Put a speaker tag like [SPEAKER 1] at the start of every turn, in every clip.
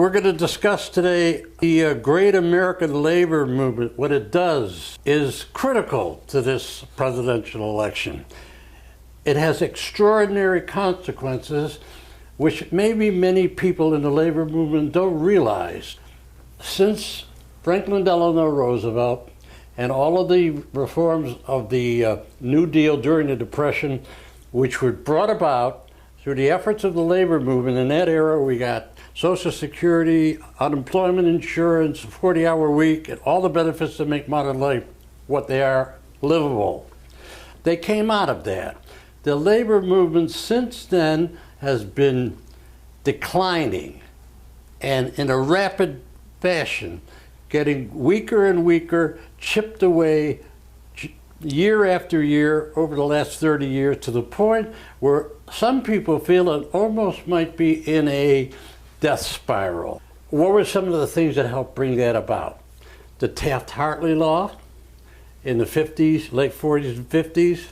[SPEAKER 1] We're going to discuss today the great American labor movement. What it does is critical to this presidential election. It has extraordinary consequences, which maybe many people in the labor movement don't realize. Since Franklin Delano Roosevelt and all of the reforms of the New Deal during the Depression, which were brought about through the efforts of the labor movement, in that era we got Social Security, unemployment insurance, 40-hour week, and all the benefits that make modern life what they are, livable. They came out of that. The labor movement since then has been declining and in a rapid fashion, getting weaker and weaker, chipped away year after year over the last 30 years to the point where some people feel it almost might be in a death spiral. What were some of the things that helped bring that about? The Taft-Hartley law in the 50s, late 40s and 50s,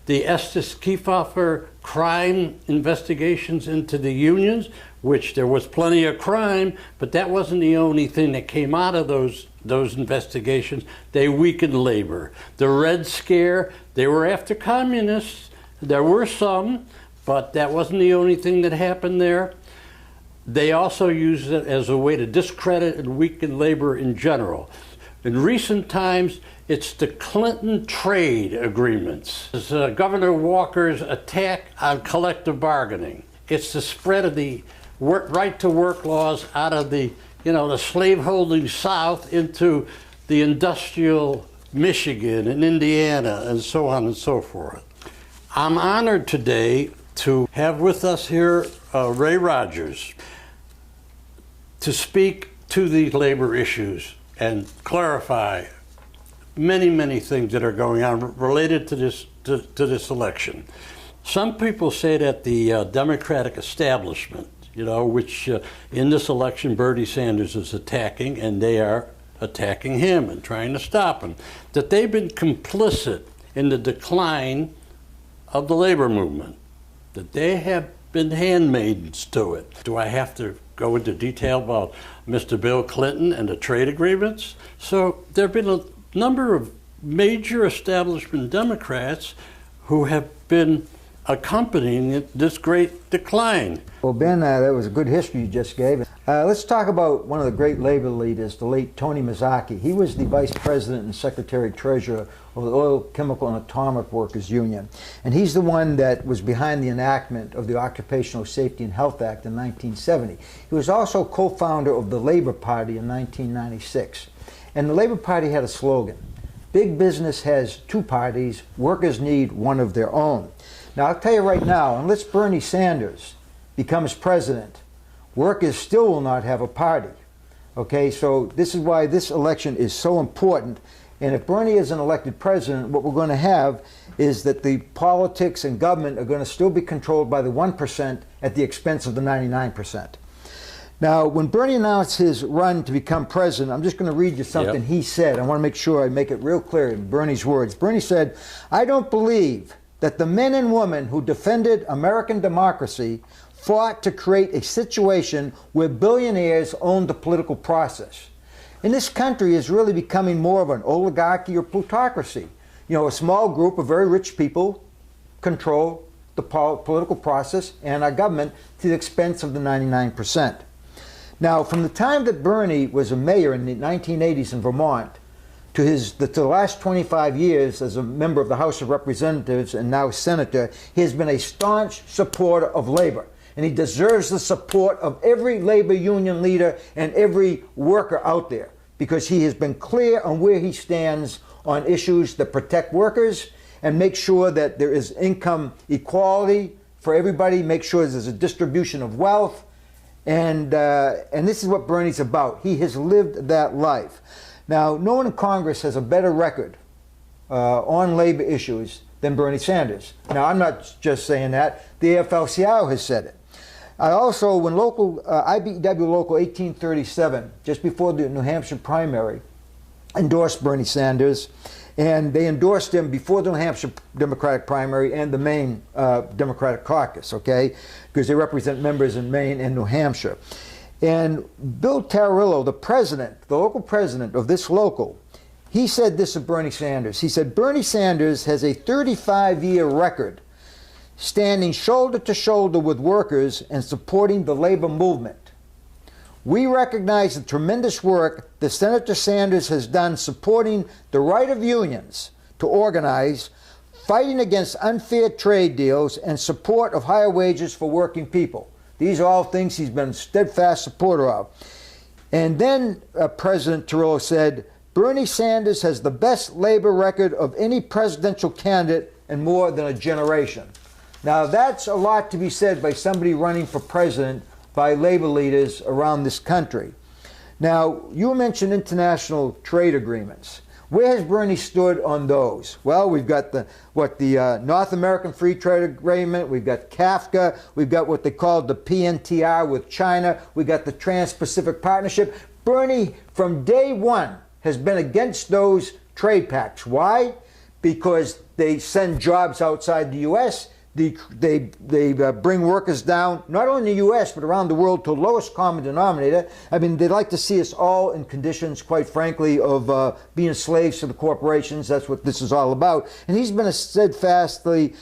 [SPEAKER 1] the Estes Kefauver crime investigations into the unions, which there was plenty of crime, but that wasn't the only thing that came out of those investigations. They weakened labor. The Red Scare, they were after communists. There were some, but that wasn't the only thing that happened there. They also used it as a way to discredit and weaken labor in general. In recent times, it's the Clinton trade agreements. It's Governor Walker's attack on collective bargaining. It's the spread of the right-to-work laws out of the slave-holding South into the industrial Michigan and Indiana and so on and so forth. I'm honored today to have with us here Ray Rogers to speak to these labor issues and clarify many things that are going on related to this election. Some people say that the Democratic establishment, which in this election Bernie Sanders is attacking, and they are attacking him and trying to stop him, that they've been complicit in the decline of the labor movement, that they have been handmaidens to it. Do I have to go into detail about Mr. Bill Clinton and the trade agreements? So there have been a number of major establishment Democrats who have been accompanying this great decline.
[SPEAKER 2] Well, Ben, that was a good history you just gave. Let's talk about one of the great labor leaders, the late Tony Mazzocchi. He was the vice president and secretary-treasurer of the Oil, Chemical, and Atomic Workers Union. And he's the one that was behind the enactment of the Occupational Safety and Health Act in 1970. He was also co-founder of the Labor Party in 1996. And the Labor Party had a slogan: big business has two parties, workers need one of their own. Now, I'll tell you right now, unless Bernie Sanders becomes president, workers still will not have a party. Okay, so this is why this election is so important. And if Bernie isn't elected president, what we're going to have is that the politics and government are going to still be controlled by the 1% at the expense of the 99%. Now, when Bernie announced his run to become president, I'm just going to read you something he said. I want to make sure I make it real clear in Bernie's words. Bernie said, "I don't believe that the men and women who defended American democracy fought to create a situation where billionaires owned the political process. And this country is really becoming more of an oligarchy or plutocracy. A small group of very rich people control the political process and our government to the expense of the 99%. Now, from the time that Bernie was a mayor in the 1980s in Vermont to the last 25 years as a member of the House of Representatives and now senator, he has been a staunch supporter of labor. And he deserves the support of every labor union leader and every worker out there, because he has been clear on where he stands on issues that protect workers and make sure that there is income equality for everybody, make sure there's a distribution of wealth. And this is what Bernie's about. He has lived that life. Now, no one in Congress has a better record on labor issues than Bernie Sanders. Now, I'm not just saying that. The AFL-CIO has said it. I also, when IBEW Local 1837, just before the New Hampshire primary, endorsed Bernie Sanders, and they endorsed him before the New Hampshire Democratic primary and the Maine Democratic caucus, okay, because they represent members in Maine and New Hampshire. And Bill Tarillo, the president, the local president of this local, he said this of Bernie Sanders. He said, Bernie Sanders has a 35-year record standing shoulder to shoulder with workers and supporting the labor movement. We recognize the tremendous work that Senator Sanders has done supporting the right of unions to organize, fighting against unfair trade deals, and support of higher wages for working people. These are all things he's been a steadfast supporter of. And then President Tarillo said, Bernie Sanders has the best labor record of any presidential candidate in more than a generation. Now that's a lot to be said by somebody running for president by labor leaders around this country. Now, you mentioned international trade agreements. Where has Bernie stood on those? Well, we've got the North American Free Trade Agreement, we've got CAFTA, we've got what they call the PNTR with China, we've got the Trans-Pacific Partnership. Bernie, from day one, has been against those trade pacts. Why? Because they send jobs outside the U.S., they bring workers down, not only in the U.S., but around the world to the lowest common denominator. I mean, they'd like to see us all in conditions, quite frankly, of being slaves to the corporations. That's what this is all about. And he's been steadfastly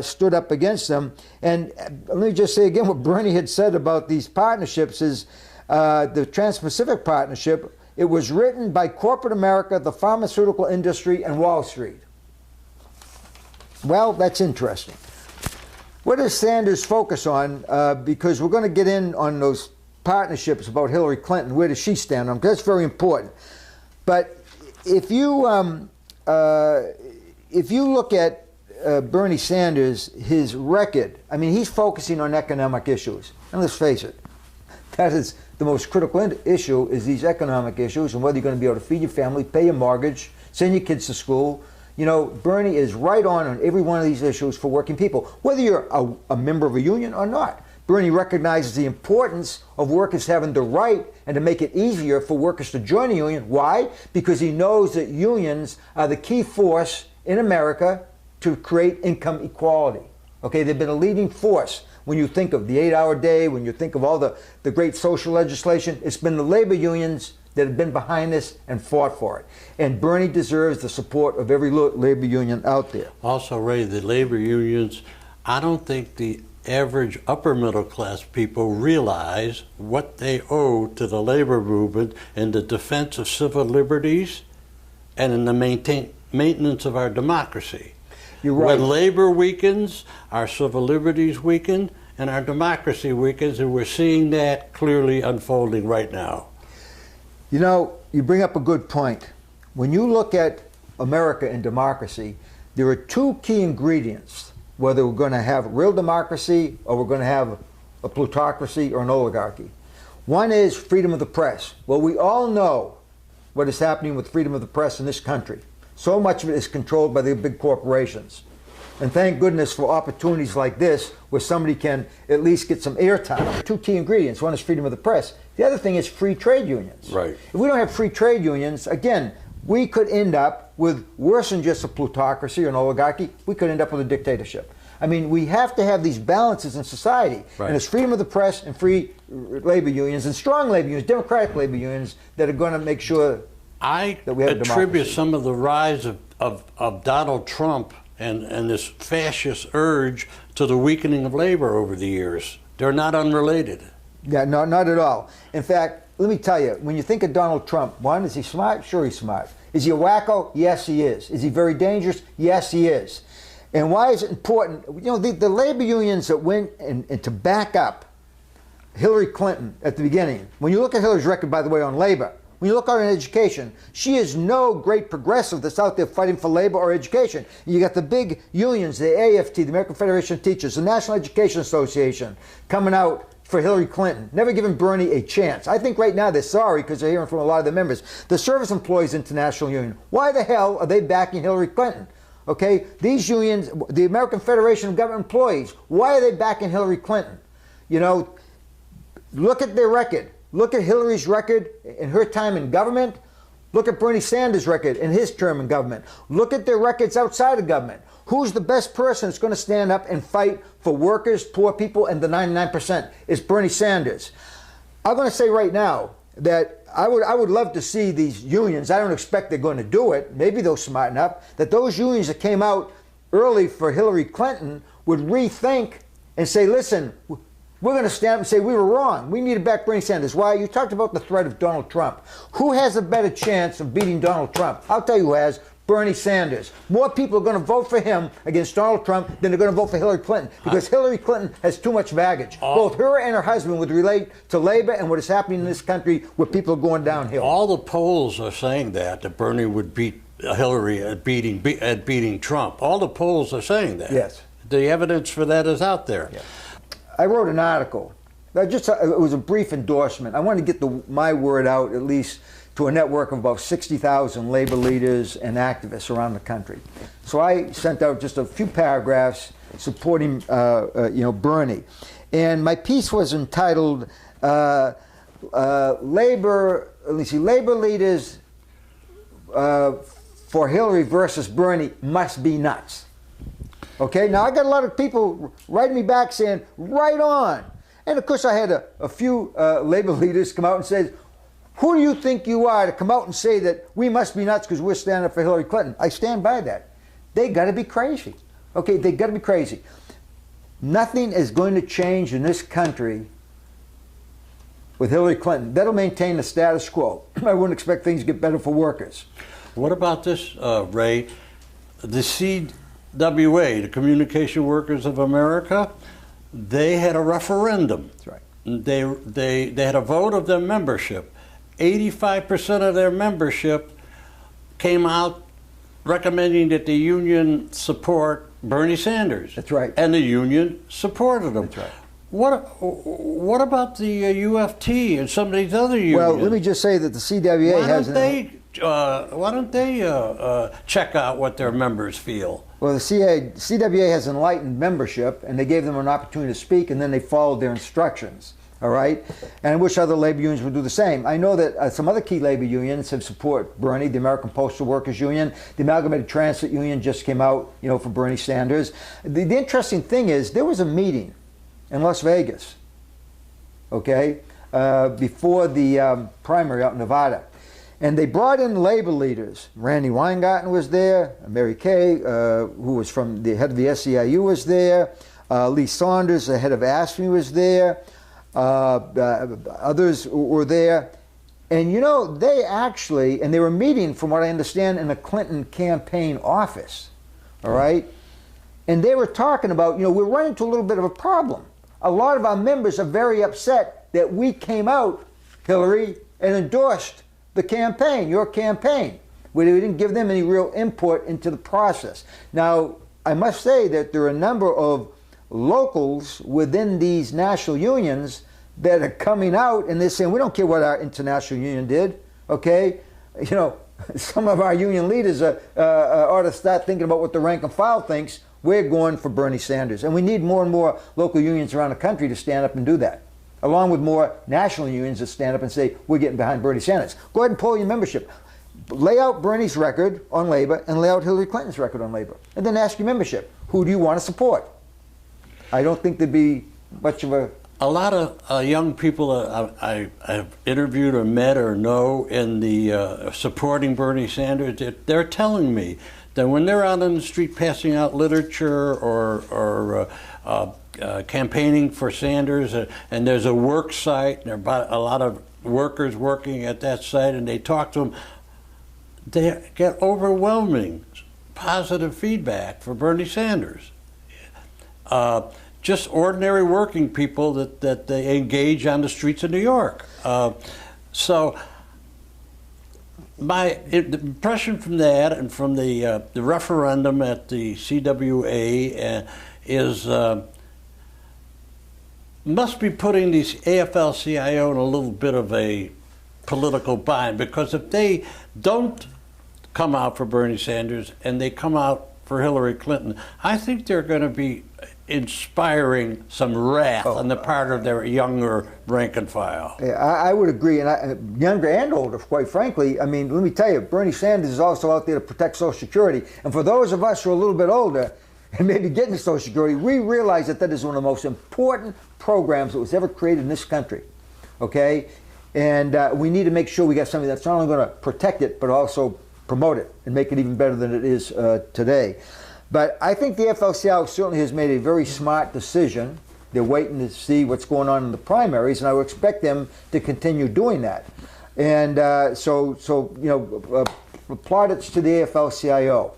[SPEAKER 2] stood up against them. And let me just say again what Bernie had said about these partnerships is the Trans-Pacific Partnership, it was written by corporate America, the pharmaceutical industry, and Wall Street. Well, that's interesting. What does Sanders focus on? Because we're going to get in on those partnerships about Hillary Clinton. Where does she stand on? That's very important. But if you look at Bernie Sanders, his record, I mean, he's focusing on economic issues. And let's face it, that is the most critical issue is these economic issues and whether you're going to be able to feed your family, pay your mortgage, send your kids to school. You know, Bernie is right on every one of these issues for working people, whether you're a member of a union or not. Bernie recognizes the importance of workers having the right and to make it easier for workers to join a union. Why? Because he knows that unions are the key force in America to create income equality. Okay, they've been a leading force. When you think of the 8-hour day, when you think of all the great social legislation, it's been the labor unions that have been behind this and fought for it. And Bernie deserves the support of every labor union out there.
[SPEAKER 1] Also, Ray, the labor unions, I don't think the average upper middle class people realize what they owe to the labor movement in the defense of civil liberties and in the maintenance of our democracy.
[SPEAKER 2] You're right.
[SPEAKER 1] When labor weakens, our civil liberties weaken and our democracy weakens, and we're seeing that clearly unfolding right now.
[SPEAKER 2] You know, you bring up a good point. When you look at America and democracy, there are two key ingredients, whether we're going to have real democracy or we're going to have a plutocracy or an oligarchy. One is freedom of the press. Well, we all know what is happening with freedom of the press in this country. So much of it is controlled by the big corporations. And thank goodness for opportunities like this where somebody can at least get some airtime. Two key ingredients. One is freedom of the press. The other thing is free trade unions.
[SPEAKER 1] Right.
[SPEAKER 2] If we don't have free trade unions, again, we could end up with worse than just a plutocracy or an oligarchy. We could end up with a dictatorship. I mean, we have to have these balances in society.
[SPEAKER 1] Right.
[SPEAKER 2] And it's freedom of the press and free labor unions and strong labor unions, democratic labor unions, that are going to make sure that we have
[SPEAKER 1] attribute
[SPEAKER 2] democracy.
[SPEAKER 1] some of the rise of Donald Trump and this fascist urge to the weakening of labor over the years. They're not unrelated.
[SPEAKER 2] Yeah, no, not at all. In fact, let me tell you, when you think of Donald Trump, one, is he smart? Sure, he's smart. Is he a wacko? Yes, he is. Is he very dangerous? Yes, he is. And why is it important? You know, the labor unions that went and to back up Hillary Clinton at the beginning, when you look at Hillary's record, by the way, on labor, when you look at her in education, she is no great progressive that's out there fighting for labor or education. You got the big unions, the AFT, the American Federation of Teachers, the National Education Association, coming out for Hillary Clinton, never giving Bernie a chance. I think right now they're sorry because they're hearing from a lot of their members. The Service Employees International Union, why the hell are they backing Hillary Clinton? Okay, these unions, the American Federation of Government Employees, why are they backing Hillary Clinton? You know, look at their record. Look at Hillary's record in her time in government. Look at Bernie Sanders' record in his term in government. Look at their records outside of government. Who's the best person that's going to stand up and fight for workers, poor people, and the 99%? It's Bernie Sanders. I'm going to say right now that I would love to see these unions. I don't expect they're going to do it. Maybe they'll smarten up. That those unions that came out early for Hillary Clinton would rethink and say, listen, we're going to stand up and say we were wrong. We need to back Bernie Sanders. Why? You talked about the threat of Donald Trump. Who has a better chance of beating Donald Trump? I'll tell you who has. Bernie Sanders. More people are going to vote for him against Donald Trump than they're going to vote for Hillary Clinton, because Hillary Clinton has too much baggage. Both her and her husband would relate to labor and what is happening in this country where people are going downhill.
[SPEAKER 1] All the polls are saying that Bernie would beat Hillary at beating Trump. All the polls are saying that.
[SPEAKER 2] Yes.
[SPEAKER 1] The evidence for that is out there.
[SPEAKER 2] Yes. I wrote an article. It was a brief endorsement. I wanted to get my word out, at least to a network of about 60,000 labor leaders and activists around the country. So I sent out just a few paragraphs supporting, Bernie, and my piece was entitled "Labor leaders for Hillary versus Bernie must be nuts." Okay, now I got a lot of people writing me back saying, "Right on," and of course I had a few labor leaders come out and say, "Who do you think you are to come out and say that we must be nuts because we're standing up for Hillary Clinton?" I stand by that. They got to be crazy. Okay, they got to be crazy. Nothing is going to change in this country with Hillary Clinton. That'll maintain the status quo. I wouldn't expect things to get better for workers.
[SPEAKER 1] What about this, Ray? The CWA, the Communication Workers of America, they had a referendum.
[SPEAKER 2] That's right.
[SPEAKER 1] They had a vote of their membership. 85% of their membership came out recommending that the union support Bernie Sanders.
[SPEAKER 2] That's right.
[SPEAKER 1] And the union supported him.
[SPEAKER 2] That's right.
[SPEAKER 1] What about the UFT and some of these other unions?
[SPEAKER 2] Well, let me just say that the CWA
[SPEAKER 1] why don't they check out what their members feel?
[SPEAKER 2] Well, the CWA has enlightened membership, and they gave them an opportunity to speak, and then they followed their instructions. All right? And I wish other labor unions would do the same. I know that some other key labor unions have support Bernie. The American Postal Workers Union, the Amalgamated Transit Union just came out, for Bernie Sanders. The interesting thing is there was a meeting in Las Vegas, okay, before the primary out in Nevada. And they brought in labor leaders. Randy Weingarten was there. Mary Kay, who was from the head of the SEIU, was there. Lee Saunders, the head of ASME, was there. Others were there. And they actually, and they were meeting, from what I understand, in the Clinton campaign office. All right? And they were talking about, we're running into a little bit of a problem. A lot of our members are very upset that we came out, Hillary, and endorsed the campaign, your campaign, where we didn't give them any real input into the process. Now, I must say that there are a number of locals within these national unions that are coming out and they're saying, we don't care what our international union did, okay? Some of our union leaders ought to start thinking about what the rank and file thinks. We're going for Bernie Sanders. And we need more and more local unions around the country to stand up and do that, along with more national unions that stand up and say, we're getting behind Bernie Sanders. Go ahead and poll your membership. Lay out Bernie's record on labor and lay out Hillary Clinton's record on labor. And then ask your membership, who do you want to support? I don't think there'd be much of a
[SPEAKER 1] lot of young people I've interviewed or met or know in the supporting Bernie Sanders, they're telling me that when they're out on the street passing out literature or campaigning for Sanders, and there's a work site, and there are about a lot of workers working at that site, and they talk to them, they get overwhelming positive feedback for Bernie Sanders. Just ordinary working people that they engage on the streets of New York. So my impression from that and from the referendum at the CWA is must be putting these AFL-CIO in a little bit of a political bind, because if they don't come out for Bernie Sanders and they come out for Hillary Clinton, I think they're going to be inspiring some wrath on the part of their younger rank and file.
[SPEAKER 2] Yeah, I would agree, and younger and older, quite frankly. I mean, let me tell you, Bernie Sanders is also out there to protect Social Security. And for those of us who are a little bit older and maybe getting Social Security, we realize that that is one of the most important programs that was ever created in this country. okay? And we need to make sure we got something that's not only going to protect it, but also promote it and make it even better than it is today. But I think the AFL-CIO certainly has made a very smart decision. They're waiting to see what's going on in the primaries, and I would expect them to continue doing that. And so you know, plaudits to the AFL-CIO.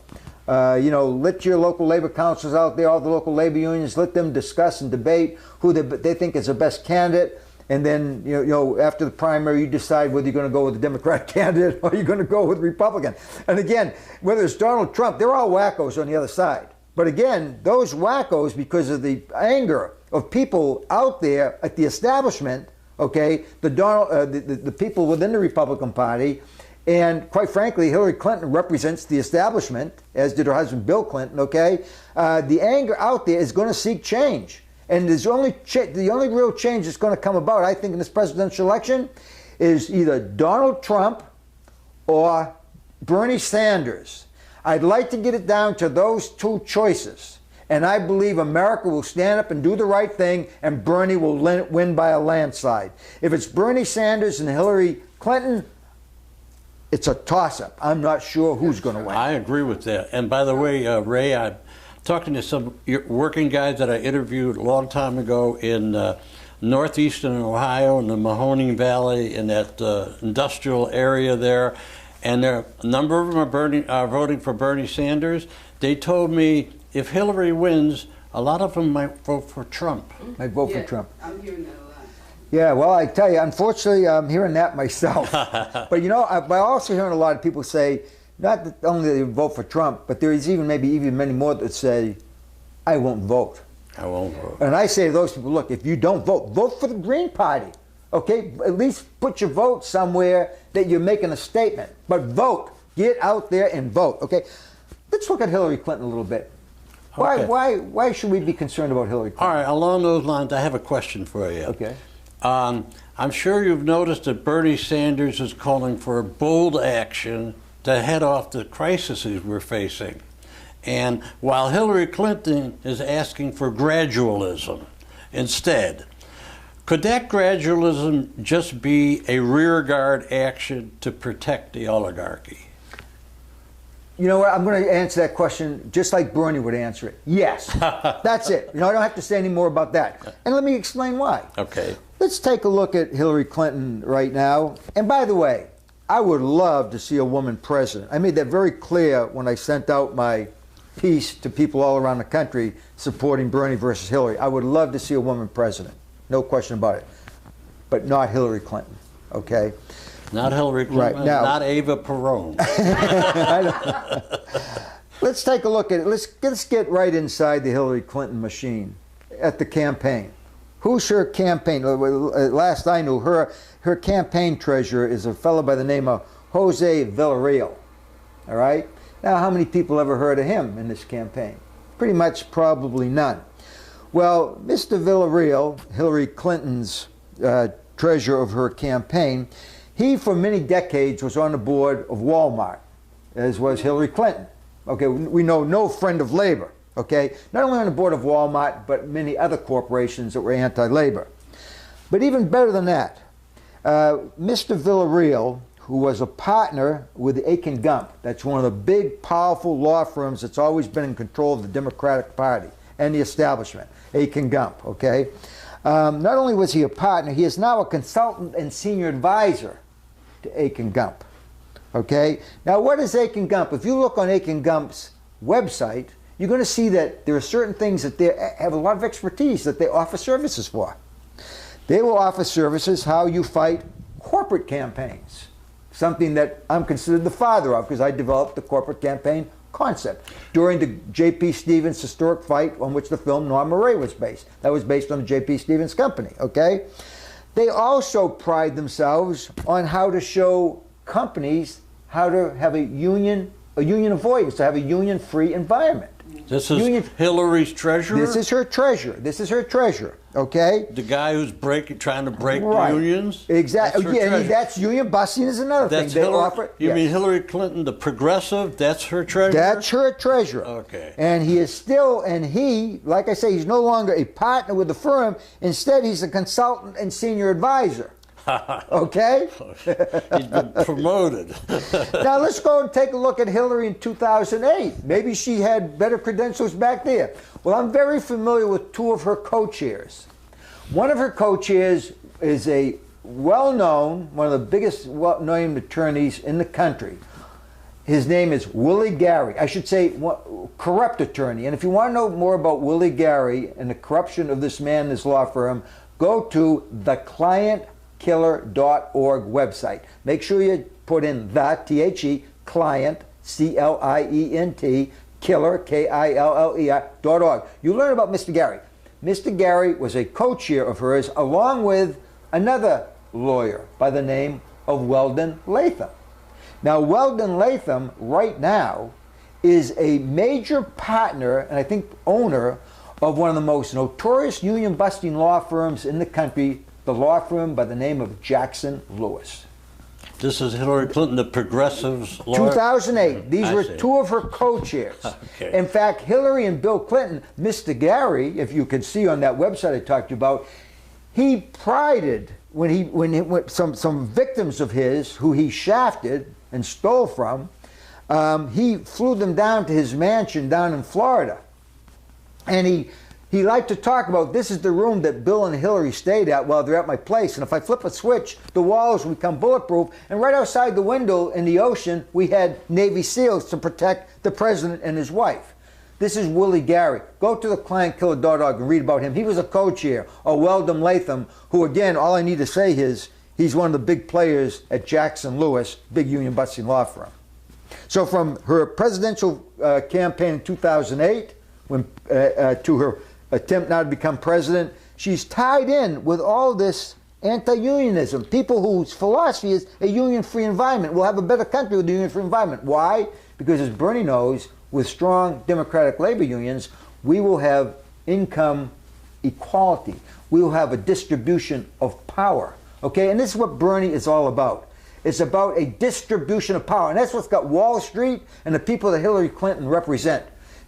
[SPEAKER 2] You know, let your local labor councils out there, all the local labor unions, let them discuss and debate who they think is the best candidate. And then, you know, after the primary, you decide whether you're going to go with the Democratic candidate or you're going to go with Republican. And again, whether it's Donald Trump, they're all wackos on the other side. But again, those wackos, because of the anger of people out there at the establishment, okay, the people within the Republican Party, and quite frankly, Hillary Clinton represents the establishment, as did her husband Bill Clinton, okay? The anger out there is going to seek change. And the only real change that's going to come about, I think, in this presidential election is either Donald Trump or Bernie Sanders. I'd like to get it down to those two choices. And I believe America will stand up and do the right thing, and Bernie will win by a landslide. If it's Bernie Sanders and Hillary Clinton, it's a toss-up. I'm not sure who's going to win.
[SPEAKER 1] I agree with that. And by the way, Ray, I'm talking to some working guys that I interviewed a long time ago in northeastern Ohio, in the Mahoning Valley, in that industrial area there. And a number of them are voting for Bernie Sanders. They told me if Hillary wins, a lot of them might vote for Trump.
[SPEAKER 2] Might vote for Trump.
[SPEAKER 3] I'm hearing that a lot.
[SPEAKER 2] Yeah, well, I tell you, unfortunately, I'm hearing that myself. But you know, I'm also hearing a lot of people say, not that only they vote for Trump, but there is maybe even many more that say, I won't vote.
[SPEAKER 1] I won't vote.
[SPEAKER 2] And I say to those people, look, if you don't vote, vote for the Green Party. Okay? At least put your vote somewhere that you're making a statement. But vote. Get out there and vote. Okay? Let's look at Hillary Clinton a little bit.
[SPEAKER 1] Okay.
[SPEAKER 2] Why should we be concerned about Hillary Clinton?
[SPEAKER 1] All right, along those lines, I have a question for you.
[SPEAKER 2] Okay.
[SPEAKER 1] I'm sure you've noticed that Bernie Sanders is calling for bold action to head off the crises we're facing. And while Hillary Clinton is asking for gradualism instead, could that gradualism just be a rearguard action to protect the oligarchy?
[SPEAKER 2] You know what? I'm going to answer that question just like Bernie would answer it. Yes. That's it. You know, I don't have to say any more about that. And let me explain why.
[SPEAKER 1] Okay.
[SPEAKER 2] Let's take a look at Hillary Clinton right now. And by the way, I would love to see a woman president. I made that very clear when I sent out my piece to people all around the country supporting Bernie versus Hillary. I would love to see a woman president. No question about it. But not Hillary Clinton. Okay?
[SPEAKER 1] Not Hillary Clinton,
[SPEAKER 2] right, now,
[SPEAKER 1] not Eva Perón.
[SPEAKER 2] Let's take a look at it. Let's get right inside the Hillary Clinton machine at the campaign. Who's her campaign? Last I knew, her campaign treasurer is a fellow by the name of Jose Villarreal. All right? Now, how many people ever heard of him in this campaign? Pretty much probably none. Well, Mr. Villarreal, Hillary Clinton's treasurer of her campaign, he, for many decades, was on the board of Walmart, as was Hillary Clinton. Okay, we know no friend of labor, okay? Not only on the board of Walmart, but many other corporations that were anti-labor. But even better than that, Mr. Villarreal, who was a partner with Aiken Gump, that's one of the big, powerful law firms that's always been in control of the Democratic Party and the establishment, Aiken Gump, okay? Not only was he a partner, he is now a consultant and senior advisor to Aiken Gump. Okay? Now, what is Aiken Gump? If you look on Aiken Gump's website, you're going to see that there are certain things that they have a lot of expertise that they offer services for. They will offer services how you fight corporate campaigns, something that I'm considered the father of because I developed the corporate campaign concept during the J.P. Stevens historic fight on which the film Norma Ray was based. That was based on the J.P. Stevens Company, okay? They also pride themselves on how to show companies how to have a union avoidance, to have a union-free environment.
[SPEAKER 1] This is Hillary's treasurer?
[SPEAKER 2] This is her treasurer. This is her treasurer, okay?
[SPEAKER 1] The guy who's trying to break
[SPEAKER 2] right.
[SPEAKER 1] the unions?
[SPEAKER 2] Exactly. Yeah, that's union busting is another
[SPEAKER 1] that's
[SPEAKER 2] thing. They
[SPEAKER 1] Hillary,
[SPEAKER 2] offer.
[SPEAKER 1] You
[SPEAKER 2] yes.
[SPEAKER 1] mean Hillary Clinton, the progressive, that's her treasurer?
[SPEAKER 2] That's her treasurer.
[SPEAKER 1] Okay.
[SPEAKER 2] And he is still, like I say, he's no longer a partner with the firm. Instead, he's a consultant and senior advisor. Okay?
[SPEAKER 1] He's been promoted.
[SPEAKER 2] Now let's go and take a look at Hillary in 2008. Maybe she had better credentials back there. Well, I'm very familiar with two of her co-chairs. One of her co-chairs is a well-known, one of the biggest well-known attorneys in the country. His name is Willie Gary. I should say corrupt attorney. And if you want to know more about Willie Gary and the corruption of this man and his law firm, go to theclientkiller.org website. Make sure you put in the, T-H-E, client, C-L-I-E-N-T, killer, K-I-L-L-E-R.org. You learn about Mr. Gary. Mr. Gary was a co-chair of hers along with another lawyer by the name of Weldon Latham. Now, Weldon Latham, right now, is a major partner and I think owner of one of the most notorious union-busting law firms in the country, the law firm by the name of Jackson Lewis.
[SPEAKER 1] This is Hillary Clinton, the progressives lawyer?
[SPEAKER 2] 2008. These were two of her co-chairs.
[SPEAKER 1] Okay.
[SPEAKER 2] In fact, Hillary and Bill Clinton, Mr. Gary, if you can see on that website I talked to you about, he prided when some victims of his who he shafted and stole from, he flew them down to his mansion down in Florida. And he liked to talk about, this is the room that Bill and Hillary stayed at while they're at my place. And if I flip a switch, the walls will become bulletproof. And right outside the window in the ocean, we had Navy SEALs to protect the president and his wife. This is Willie Gary. Go to theclientkiller.org and read about him. He was a co-chair, or Weldon Latham, who, again, all I need to say is he's one of the big players at Jackson Lewis, big union-busting law firm. So from her presidential campaign in 2008 to her attempt now to become president, she's tied in with all this anti-unionism. People whose philosophy is a union-free environment. We'll have a better country with a union-free environment. Why? Because as Bernie knows, with strong democratic labor unions, we will have income equality. We will have a distribution of power. Okay, and this is what Bernie is all about. It's about a distribution of power. And that's what's got Wall Street and the people that Hillary Clinton represent.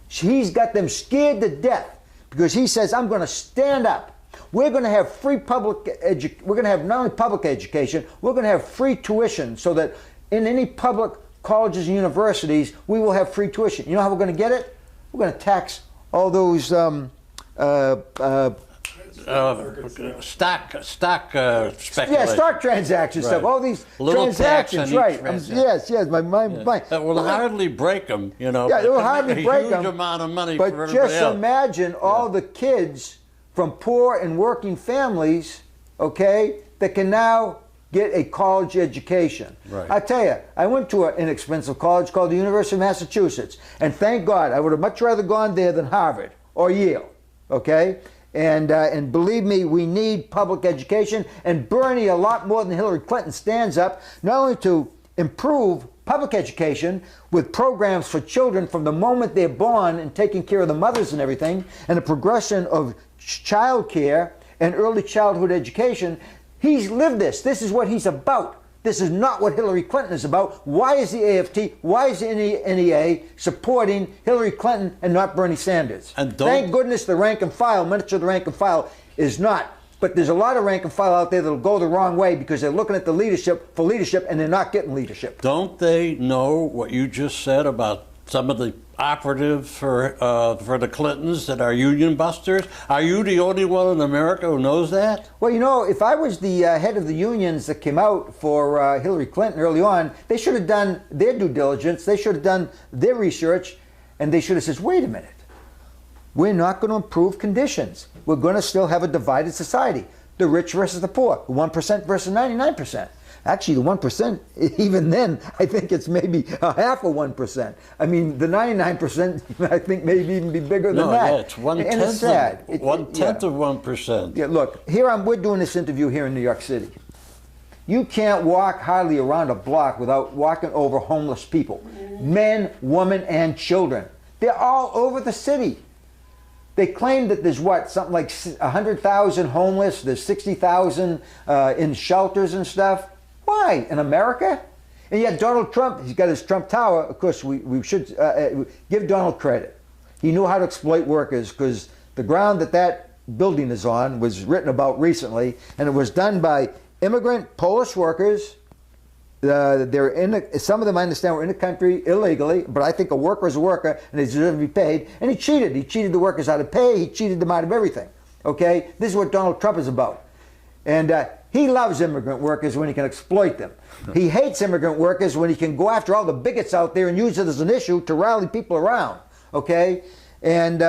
[SPEAKER 2] He's got them scared to death because he says, I'm going to stand up. We're going to have free we're going to have not only public education, we're going to have free tuition so that in any public colleges and universities, we will have free tuition. You know how we're going to get it? We're going to tax all those
[SPEAKER 1] stock speculation.
[SPEAKER 2] Yeah, stock transaction stuff. All these transactions, right? Yes, my mind.
[SPEAKER 1] That will hardly break them, you know.
[SPEAKER 2] Yeah, it will hardly break them.
[SPEAKER 1] A huge amount of money
[SPEAKER 2] but
[SPEAKER 1] for everybody
[SPEAKER 2] just
[SPEAKER 1] else.
[SPEAKER 2] imagine all the kids from poor and working families, okay, that can now get a college education.
[SPEAKER 1] Right.
[SPEAKER 2] I tell you, I went to an inexpensive college called the University of Massachusetts, and thank God, I would have much rather gone there than Harvard or Yale, okay? And believe me, we need public education, and Bernie, a lot more than Hillary Clinton, stands up not only to improve public education with programs for children from the moment they're born and taking care of the mothers and everything, and the progression of child care and early childhood education. He's lived this. This is what he's about. This is not what Hillary Clinton is about. Why is the AFT, why is the NEA supporting Hillary Clinton and not Bernie Sanders?
[SPEAKER 1] And
[SPEAKER 2] thank goodness the rank and file, much of the rank and file is not. But there's a lot of rank and file out there that'll go the wrong way because they're looking at the leadership for leadership and they're not getting leadership.
[SPEAKER 1] Don't they know what you just said about some of the operatives for the Clintons that are union busters? Are you the only one in America who knows that?
[SPEAKER 2] Well, you know, if I was the head of the unions that came out for Hillary Clinton early on, they should have done their due diligence, they should have done their research, and they should have said, wait a minute, we're not going to improve conditions. We're going to still have a divided society. The rich versus the poor, 1% versus 99%. Actually, the 1%, even then, I think it's maybe a half of 1%. I mean, the 99%, I think, maybe even be bigger than that.
[SPEAKER 1] Yeah, it's one-tenth
[SPEAKER 2] and it's sad.
[SPEAKER 1] of 1%.
[SPEAKER 2] Yeah, look, we're doing this interview here in New York City. You can't walk hardly around a block without walking over homeless people. Men, women, and children. They're all over the city. They claim that there's something like 100,000 homeless, there's 60,000 in shelters and stuff. Why? In America? And yet Donald Trump, he's got his Trump Tower. Of course, we should give Donald credit. He knew how to exploit workers because the ground that building is on was written about recently, and it was done by immigrant Polish workers. They're some of them, I understand, were in the country illegally, but I think a worker is a worker and they deserve to be paid. And he cheated. He cheated the workers out of pay. He cheated them out of everything. Okay? This is what Donald Trump is about. And he loves immigrant workers when he can exploit them. He hates immigrant workers when he can go after all the bigots out there and use it as an issue to rally people around. Okay? And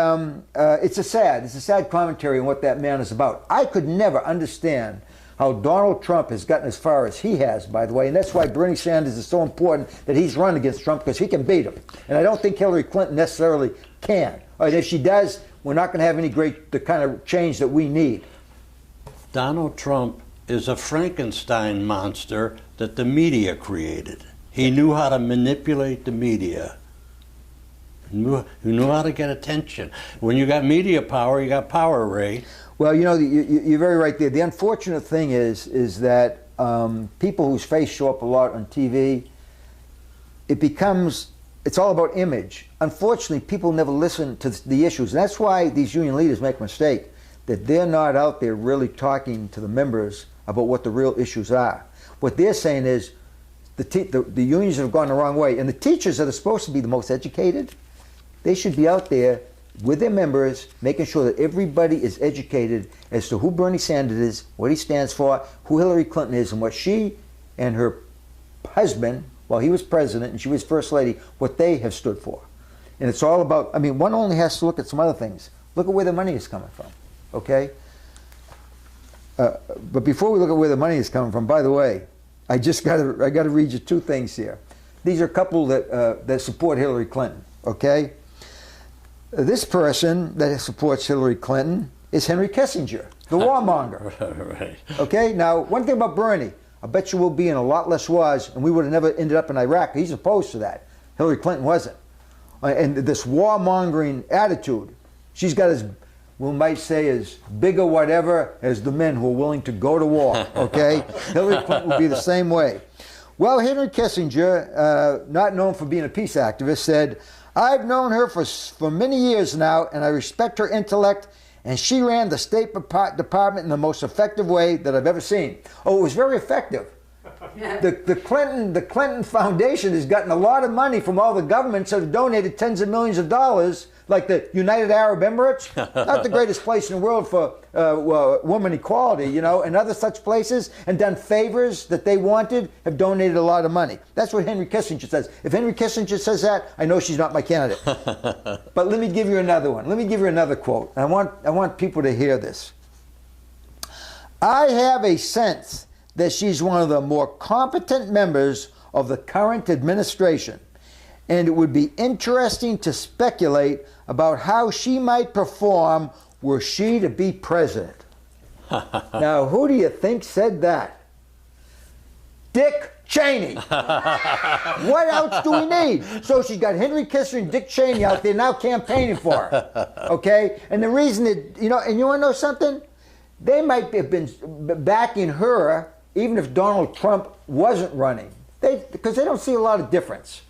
[SPEAKER 2] it's a sad commentary on what that man is about. I could never understand how Donald Trump has gotten as far as he has, by the way, and that's why Bernie Sanders is so important that he's run against Trump, because he can beat him. And I don't think Hillary Clinton necessarily can. And if she does, we're not going to have the kind of change that we need.
[SPEAKER 1] Donald Trump is a Frankenstein monster that the media created. He knew how to manipulate the media. He knew how to get attention. When you got media power, you got power, Ray.
[SPEAKER 2] Well, you know, you're very right there. The unfortunate thing is that people whose face show up a lot on TV, it's all about image. Unfortunately, people never listen to the issues. And that's why these union leaders make a mistake, that they're not out there really talking to the members about what the real issues are. What they're saying is the unions have gone the wrong way. And the teachers that are supposed to be the most educated, they should be out there with their members, making sure that everybody is educated as to who Bernie Sanders is, what he stands for, who Hillary Clinton is, and what she and her husband, while he was president and she was first lady, what they have stood for. And it's all about, I mean, one only has to look at some other things. Look at where the money is coming from, okay? But before we look at where the money is coming from, by the way, I got to read you two things here. These are a couple that support Hillary Clinton, okay? This person that supports Hillary Clinton is Henry Kissinger, the warmonger.
[SPEAKER 1] Right.
[SPEAKER 2] Okay, now one thing about Bernie, I bet you we'll be in a lot less wars and we would have never ended up in Iraq. He's opposed to that. Hillary Clinton wasn't. And this warmongering attitude, she's got as, we might say, as big or whatever as the men who are willing to go to war, okay? Hillary Clinton would be the same way. Well, Henry Kissinger, not known for being a peace activist, said, "I've known her for many years now, and I respect her intellect, and she ran the State Department in the most effective way that I've ever seen." Oh, it was very effective. The Clinton Foundation has gotten a lot of money from all the governments that have donated tens of millions of dollars, like the United Arab Emirates, not the greatest place in the world for woman equality, you know, and other such places, and done favors that they wanted, have donated a lot of money. That's what Henry Kissinger says. If Henry Kissinger says that, I know she's not my candidate. But let me give you another one. Let me give you another quote. I want people to hear this. "I have a sense that she's one of the more competent members of the current administration, and it would be interesting to speculate about how she might perform were she to be president." Now, who do you think said that? Dick Cheney. What else do we need? So she's got Henry Kissinger and Dick Cheney out there now campaigning for her. Okay? And the reason that, you know, and you want to know something? They might have been backing her even if Donald Trump wasn't running. Because they don't see a lot of difference.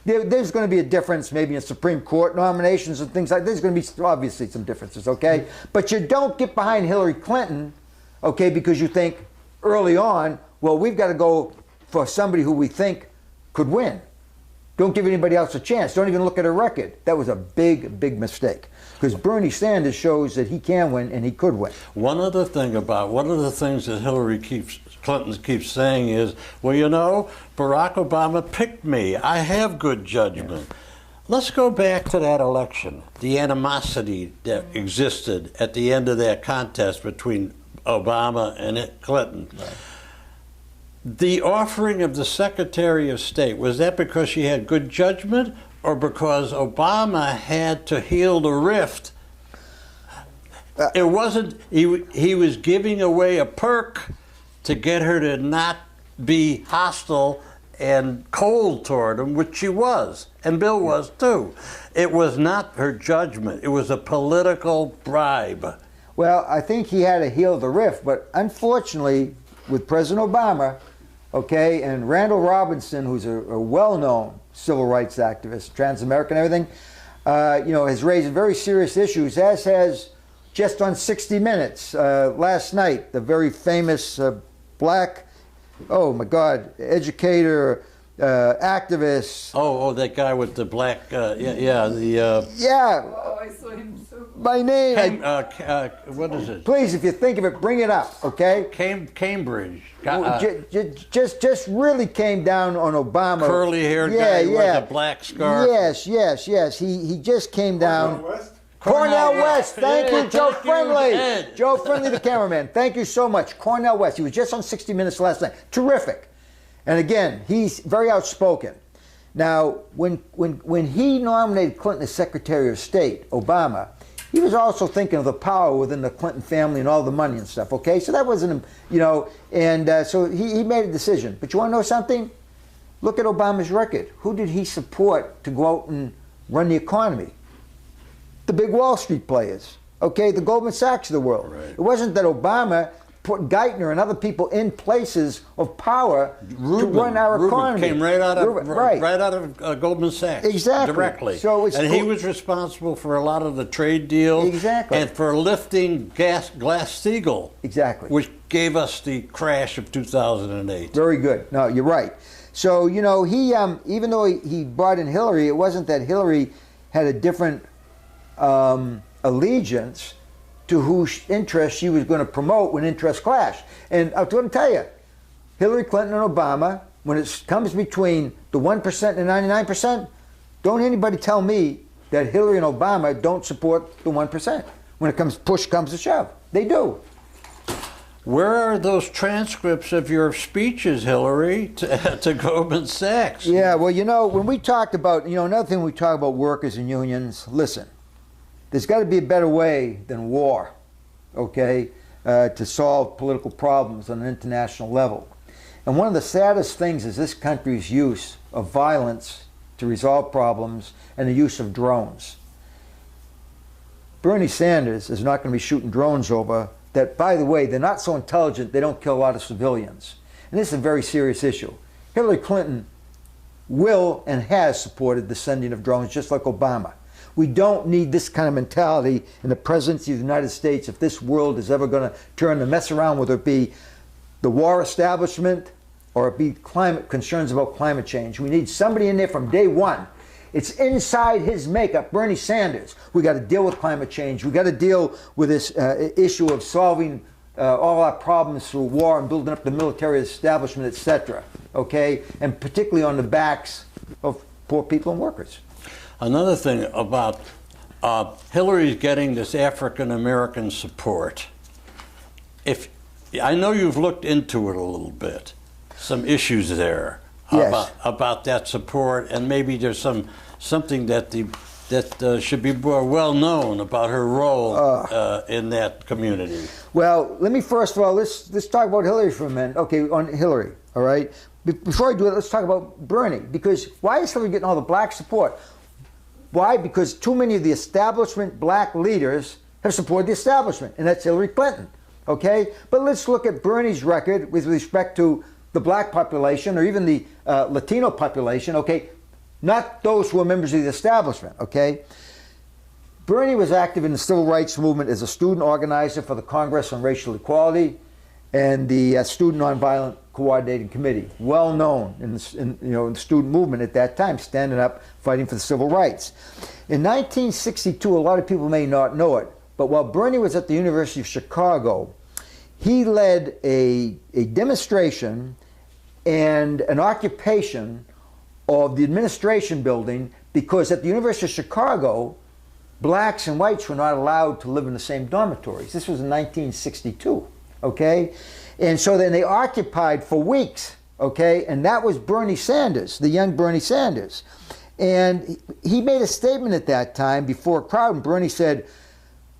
[SPEAKER 2] There's going to be a difference maybe in Supreme Court nominations and things like that. There's going to be obviously some differences, okay? But you don't get behind Hillary Clinton, okay, because you think early on, well, we've got to go for somebody who we think could win. Don't give anybody else a chance. Don't even look at her record. That was a big, big mistake. Because Bernie Sanders shows that he can win and he could win.
[SPEAKER 1] One of the things that Hillary Clinton keeps saying is, well, you know, Barack Obama picked me. I have good judgment. Yeah. Let's go back to that election, the animosity that existed at the end of that contest between Obama and Clinton. Right. The offering of the Secretary of State, was that because she had good judgment or because Obama had to heal the rift? It wasn't, he was giving away a perk to get her to not be hostile and cold toward him, which she was, and Bill was too. It was not her judgment. It was a political bribe.
[SPEAKER 2] Well, I think he had to heal the rift, but unfortunately, with President Obama, okay, and Randall Robinson, who's a well-known civil rights activist, trans-American, everything, you know, has raised very serious issues, as has just on 60 Minutes last night, the very famous black, oh my God, educator, activist.
[SPEAKER 1] Oh, that guy with the black,
[SPEAKER 2] Yeah.
[SPEAKER 3] Oh, I saw him so.
[SPEAKER 2] My name.
[SPEAKER 1] what is it?
[SPEAKER 2] Please, if you think of it, bring it up, okay?
[SPEAKER 1] Cambridge.
[SPEAKER 2] Just really came down on Obama.
[SPEAKER 1] Curly-haired guy with a black scarf.
[SPEAKER 2] Yes. He just came down.
[SPEAKER 1] Cornel
[SPEAKER 2] West. Thank you, Joe Friendly.
[SPEAKER 1] Ed.
[SPEAKER 2] Joe Friendly, the cameraman. Thank you so much. Cornel West. He was just on 60 Minutes last night. Terrific. And again, he's very outspoken. Now, when he nominated Clinton as Secretary of State, Obama, he was also thinking of the power within the Clinton family and all the money and stuff, okay? So that wasn't, and so he made a decision. But you want to know something? Look at Obama's record. Who did he support to go out and run the economy? The big Wall Street players, okay? The Goldman Sachs of the world.
[SPEAKER 1] Right.
[SPEAKER 2] It wasn't that Obama put Geithner and other people in places of power to run our economy.
[SPEAKER 1] Came right out of Goldman Sachs.
[SPEAKER 2] Exactly.
[SPEAKER 1] Directly.
[SPEAKER 2] So
[SPEAKER 1] he was responsible for a lot of the trade deals.
[SPEAKER 2] Exactly.
[SPEAKER 1] And for lifting Glass-Steagall.
[SPEAKER 2] Exactly.
[SPEAKER 1] Which gave us the crash of 2008.
[SPEAKER 2] Very good. No, you're right. So, he, even though he brought in Hillary, it wasn't that Hillary had a different allegiance to whose interests she was going to promote when interests clashed. And I'm going to tell you, Hillary Clinton and Obama, when it comes between the 1% and 99%, don't anybody tell me that Hillary and Obama don't support the 1%. When push comes to shove, they do.
[SPEAKER 1] Where are those transcripts of your speeches, Hillary, to Goldman Sachs?
[SPEAKER 2] Yeah, well, when we talked about, another thing we talk about workers and unions, listen, there's got to be a better way than war, okay, to solve political problems on an international level. And one of the saddest things is this country's use of violence to resolve problems and the use of drones. Bernie Sanders is not going to be shooting drones over that, by the way, they're not so intelligent, they don't kill a lot of civilians. And this is a very serious issue. Hillary Clinton will and has supported the sending of drones, just like Obama. We don't need this kind of mentality in the presidency of the United States if this world is ever going to turn the mess around, whether it be the war establishment or it be concerns about climate change. We need somebody in there from day one. It's inside his makeup, Bernie Sanders. We got to deal with climate change. We got to deal with this issue of solving all our problems through war and building up the military establishment, etc. Okay, and particularly on the backs of poor people and workers.
[SPEAKER 1] Another thing about Hillary's getting this African American support. If I know you've looked into it a little bit, some issues there.
[SPEAKER 2] Yes.
[SPEAKER 1] About that support, and maybe there's something that should be more well known about her role in that community.
[SPEAKER 2] Well, let me first of all let's talk about Hillary for a minute. Okay, on Hillary, all right. Before I do it, let's talk about Bernie, because why is Hillary getting all the black support? Why? Because too many of the establishment black leaders have supported the establishment, and that's Hillary Clinton. Okay, but let's look at Bernie's record with respect to the black population or even the Latino population, okay? Not those who are members of the establishment, okay? Bernie was active in the civil rights movement as a student organizer for the Congress on Racial Equality and the Student Nonviolent Coordinating Committee, well known in the student movement at that time, standing up, fighting for the civil rights. In 1962, a lot of people may not know it, but while Bernie was at the University of Chicago, he led a demonstration and an occupation of the administration building because at the University of Chicago, blacks and whites were not allowed to live in the same dormitories. This was in 1962, okay? And so then they occupied for weeks, okay? And that was Bernie Sanders, the young Bernie Sanders. And he made a statement at that time before a crowd, and Bernie said,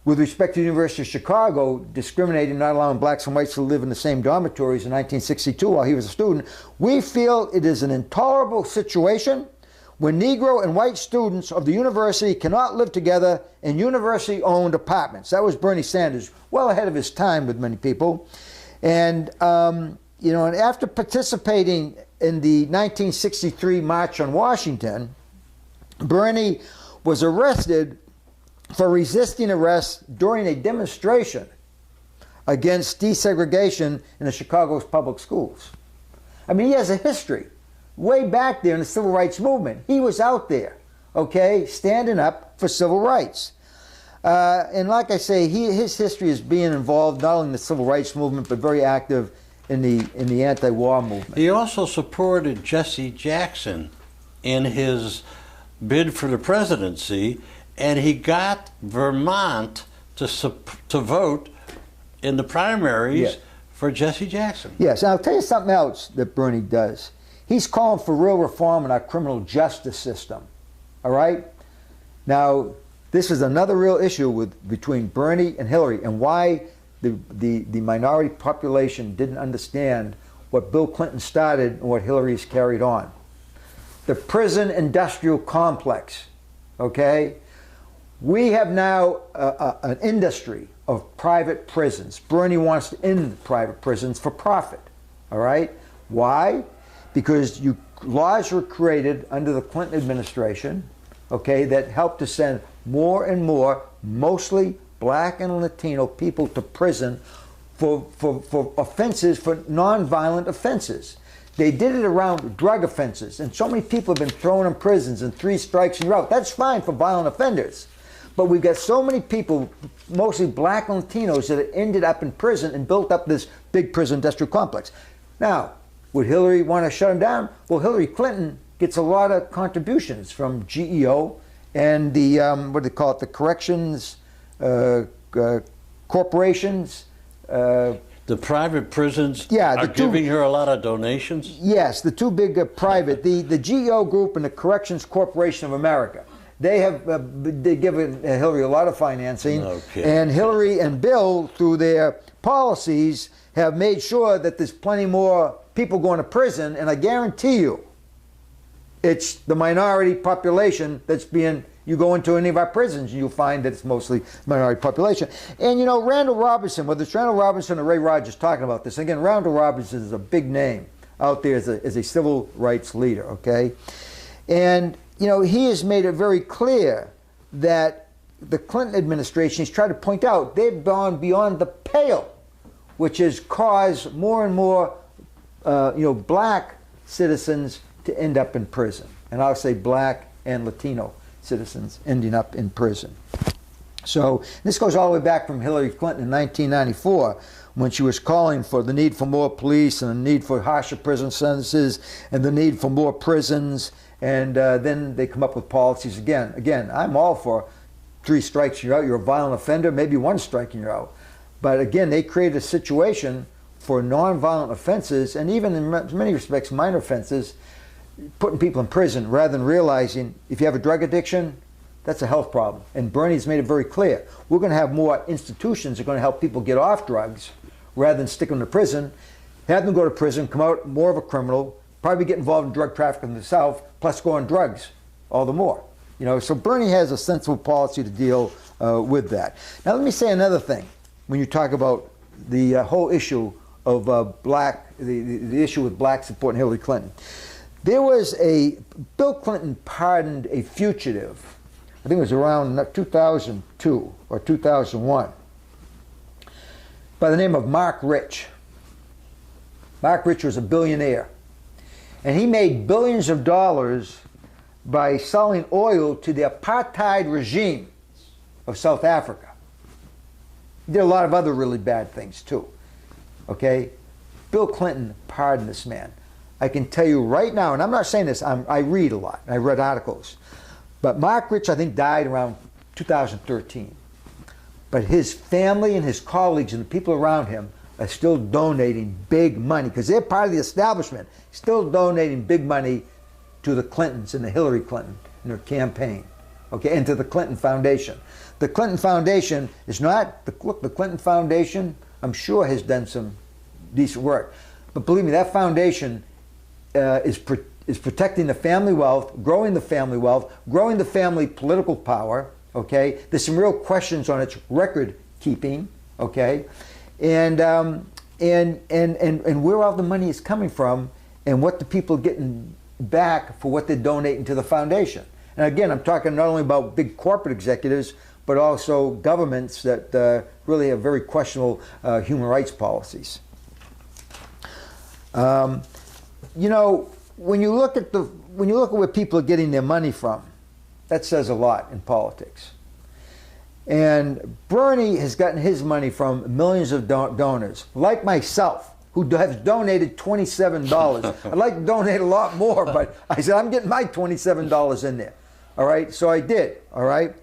[SPEAKER 2] with respect to the University of Chicago, discriminating, not allowing blacks and whites to live in the same dormitories in 1962 while he was a student, we feel it is an intolerable situation when Negro and white students of the university cannot live together in university-owned apartments. That was Bernie Sanders, well ahead of his time with many people. And, and after participating in the 1963 March on Washington, Bernie was arrested for resisting arrest during a demonstration against desegregation in the Chicago's public schools. I mean, he has a history. Way back there in the civil rights movement, he was out there, okay, standing up for civil rights. And like I say, his history is being involved not only in the civil rights movement, but very active in the anti-war movement.
[SPEAKER 1] He also supported Jesse Jackson in his bid for the presidency, and he got Vermont to vote in the primaries for Jesse Jackson.
[SPEAKER 2] Yes, and I'll tell you something else that Bernie does. He's calling for real reform in our criminal justice system. All right? Now, this is another real issue between Bernie and Hillary, and why the minority population didn't understand what Bill Clinton started and what Hillary's carried on. The prison industrial complex, okay? We have now an industry of private prisons. Bernie wants to end private prisons for profit, all right? Why? Because laws were created under the Clinton administration, okay, that helped to send more and more, mostly black and Latino people to prison for offenses, for nonviolent offenses. They did it around drug offenses, and so many people have been thrown in prisons and 3 strikes and you're out. That's fine for violent offenders. But we've got so many people, mostly black and Latinos, that have ended up in prison and built up this big prison industrial complex. Now, would Hillary want to shut them down? Well, Hillary Clinton gets a lot of contributions from GEO and the, what do they call it, the corrections corporations.
[SPEAKER 1] The private prisons
[SPEAKER 2] are
[SPEAKER 1] giving her a lot of donations?
[SPEAKER 2] Yes, the 2 big private, the GEO Group and the Corrections Corporation of America. They have given Hillary a lot of financing, and Hillary and Bill, through their policies, have made sure that there's plenty more people going to prison, and I guarantee you, it's the minority population that's being, you go into any of our prisons and you'll find that it's mostly minority population. And you know, Randall Robinson, whether it's Randall Robinson or Ray Rogers talking about this, again, Randall Robinson is a big name out there as a civil rights leader, okay? And, you know, he has made it very clear that the Clinton administration, he's tried to point out, they've gone beyond the pale, which has caused more and more, you know, black citizens to end up in prison. And I'll say black and Latino citizens ending up in prison. So this goes all the way back from Hillary Clinton in 1994, when she was calling for the need for more police and the need for harsher prison sentences and the need for more prisons. And then they come up with policies again. Again, I'm all for 3 strikes, you're out. You're a violent offender, maybe 1 strike and you're out. But again, they created a situation for nonviolent offenses, and even in many respects minor offenses, putting people in prison rather than realizing if you have a drug addiction, that's a health problem. And Bernie's made it very clear. We're going to have more institutions that are going to help people get off drugs rather than stick them to prison, have them go to prison, come out more of a criminal, probably get involved in drug trafficking in the South, plus go on drugs all the more. You know, so Bernie has a sensible policy to deal with that. Now let me say another thing when you talk about the whole issue of the issue with black support in Hillary Clinton. There was Bill Clinton pardoned a fugitive, I think it was around 2002 or 2001, by the name of Mark Rich. Mark Rich was a billionaire, and he made billions of dollars by selling oil to the apartheid regime of South Africa. He did a lot of other really bad things too. Okay? Bill Clinton pardoned this man. I can tell you right now, and I'm not saying this, I read a lot, I read articles, but Mark Rich, I think, died around 2013. But his family and his colleagues and the people around him are still donating big money, because they're part of the establishment, still donating big money to the Clintons and the Hillary Clinton in their campaign, okay, and to the Clinton Foundation. The Clinton Foundation is not, look, the Clinton Foundation, I'm sure, has done some decent work. But believe me, that foundation is protecting the family wealth, growing the family political power, okay? There's some real questions on its record keeping, okay? And where all the money is coming from and what the people are getting back for what they're donating to the foundation. And again, I'm talking not only about big corporate executives, but also governments that really have very questionable human rights policies. You know, when you look at where people are getting their money from, that says a lot in politics. And Bernie has gotten his money from millions of donors, like myself, who has donated $27. I'd like to donate a lot more, but I said, I'm getting my $27 in there. All right, so I did, all right?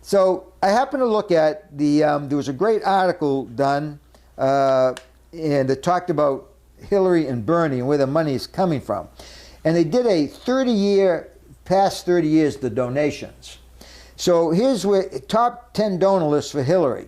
[SPEAKER 2] So I happened to look at there was a great article done, and it talked about Hillary and Bernie and where the money is coming from. And they did a 30-year, past 30 years, the donations. So here's where top 10 donor list for Hillary.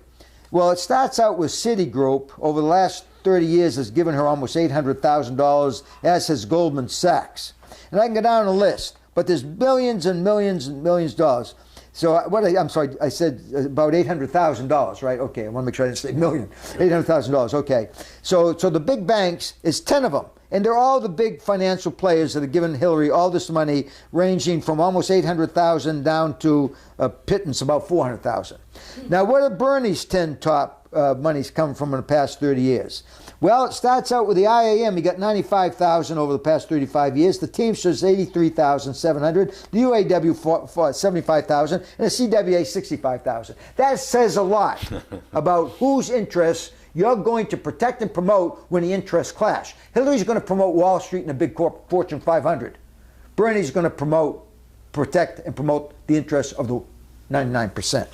[SPEAKER 2] Well, it starts out with Citigroup. Over the last 30 years has given her almost $800,000, as has Goldman Sachs. And I can go down the list, but there's billions and millions and millions of dollars. So I'm sorry, I said about $800,000, right? Okay, I want to make sure I didn't say million. $800,000, okay. So the big banks is 10 of them. And they're all the big financial players that have given Hillary all this money, ranging from almost $800,000 down to a pittance about $400,000. Now, where do Bernie's 10 top monies come from in the past 30 years? Well, it starts out with the IAM. He got $95,000 over the past 35 years. The Teamsters, $83,700. The UAW, $75,000. And the CWA, $65,000. That says a lot about whose interests you're going to protect and promote when the interests clash. Hillary's going to promote Wall Street and the big Fortune 500. Bernie's going to protect and promote the interests of the 99%.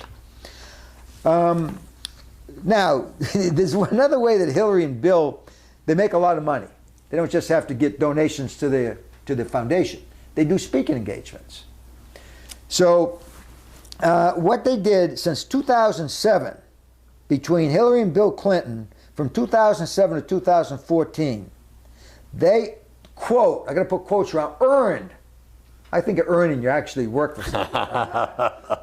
[SPEAKER 2] Now, there's another way that Hillary and Bill, they make a lot of money. They don't just have to get donations to the foundation. They do speaking engagements. So what they did since 2007, between Hillary and Bill Clinton, from 2007 to 2014, they, quote, I got to put quotes around, earned. I think of earning, you actually work for something.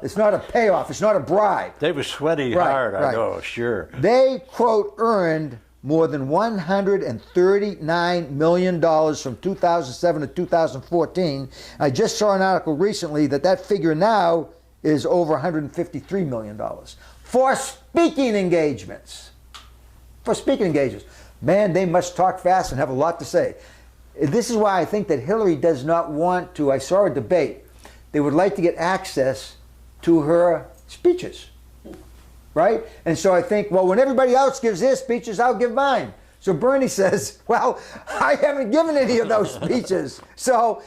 [SPEAKER 2] It's not a payoff. It's not a bribe.
[SPEAKER 1] They were sweaty hard, I know, sure.
[SPEAKER 2] They, quote, earned more than $139 million from 2007 to 2014. I just saw an article recently that figure now is over $153 million. For speaking engagements. For speaking engagements. Man, they must talk fast and have a lot to say. This is why I think that Hillary does not want to. I saw a debate. They would like to get access to her speeches, right? And so I think, well, when everybody else gives their speeches, I'll give mine. So Bernie says, well, I haven't given any of those speeches. So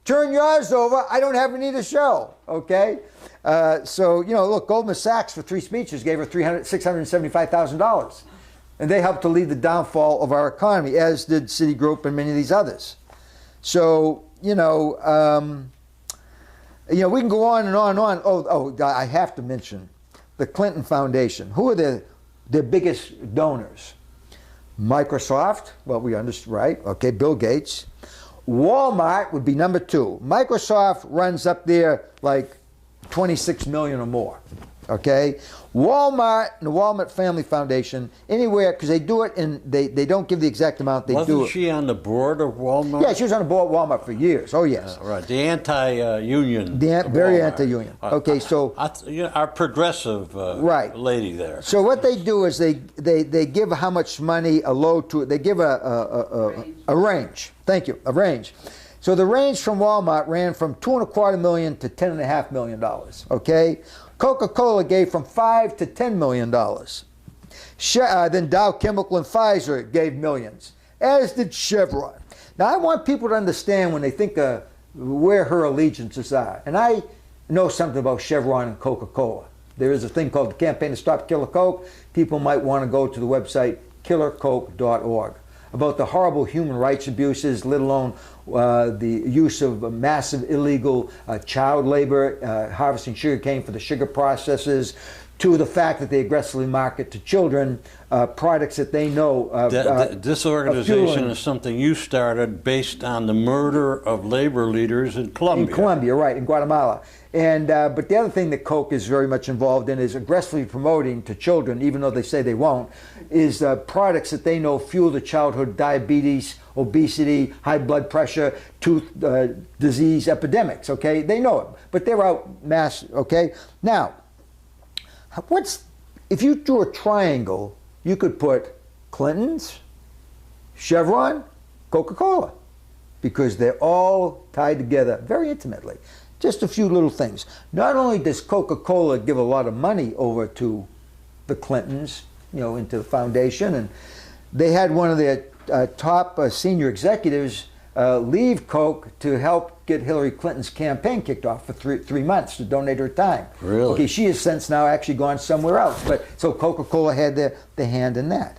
[SPEAKER 2] turn yours over. I don't have any to show, okay? So, you know, look, Goldman Sachs for 3 speeches gave her $675,000. And they helped to lead the downfall of our economy, as did Citigroup and many of these others. So, we can go on and on and on. Oh, I have to mention the Clinton Foundation. Who are their biggest donors? Microsoft, well, we understand, right? Okay, Bill Gates. Walmart would be number 2. Microsoft runs up there like 26 million or more. Okay, Walmart and the Walmart Family Foundation, anywhere, because they do it and they don't give the exact amount, they do it.
[SPEAKER 1] Wasn't she on the board of Walmart?
[SPEAKER 2] Yeah, she was on the board of Walmart for years. Oh, yes.
[SPEAKER 1] Right, the anti-union.
[SPEAKER 2] Very anti-union. Okay, so
[SPEAKER 1] our progressive
[SPEAKER 2] right.
[SPEAKER 1] lady there.
[SPEAKER 2] So what they do is they give how much money a load to it. They give a range. Thank you, a range. So the range from Walmart ran from $2.25 million to $10.5 million. Okay. Coca-Cola gave from $5 to $10 million. Then Dow Chemical and Pfizer gave millions, as did Chevron. Now, I want people to understand when they think of where her allegiances are. And I know something about Chevron and Coca-Cola. There is a thing called the Campaign to Stop Killer Coke. People might want to go to the website killercoke.org about the horrible human rights abuses, let alone the use of massive illegal child labor, harvesting sugarcane for the sugar processes, to the fact that they aggressively market to children products that they know.
[SPEAKER 1] This organization is something you started based on the murder of labor leaders in Colombia.
[SPEAKER 2] In Colombia, right, in Guatemala. And but the other thing that Coke is very much involved in is aggressively promoting to children, even though they say they won't, is products that they know fuel the childhood diabetes, obesity, high blood pressure, tooth disease epidemics, okay? They know it, but they're out mass, okay? Now, If you drew a triangle, you could put Clinton's, Chevron, Coca-Cola, because they're all tied together very intimately. Just a few little things. Not only does Coca-Cola give a lot of money over to the Clintons, into the foundation, and they had one of their top senior executives leave Coke to help get Hillary Clinton's campaign kicked off for three months to donate her time.
[SPEAKER 1] Really?
[SPEAKER 2] Okay, she has since now actually gone somewhere else. But so Coca-Cola had the hand in that.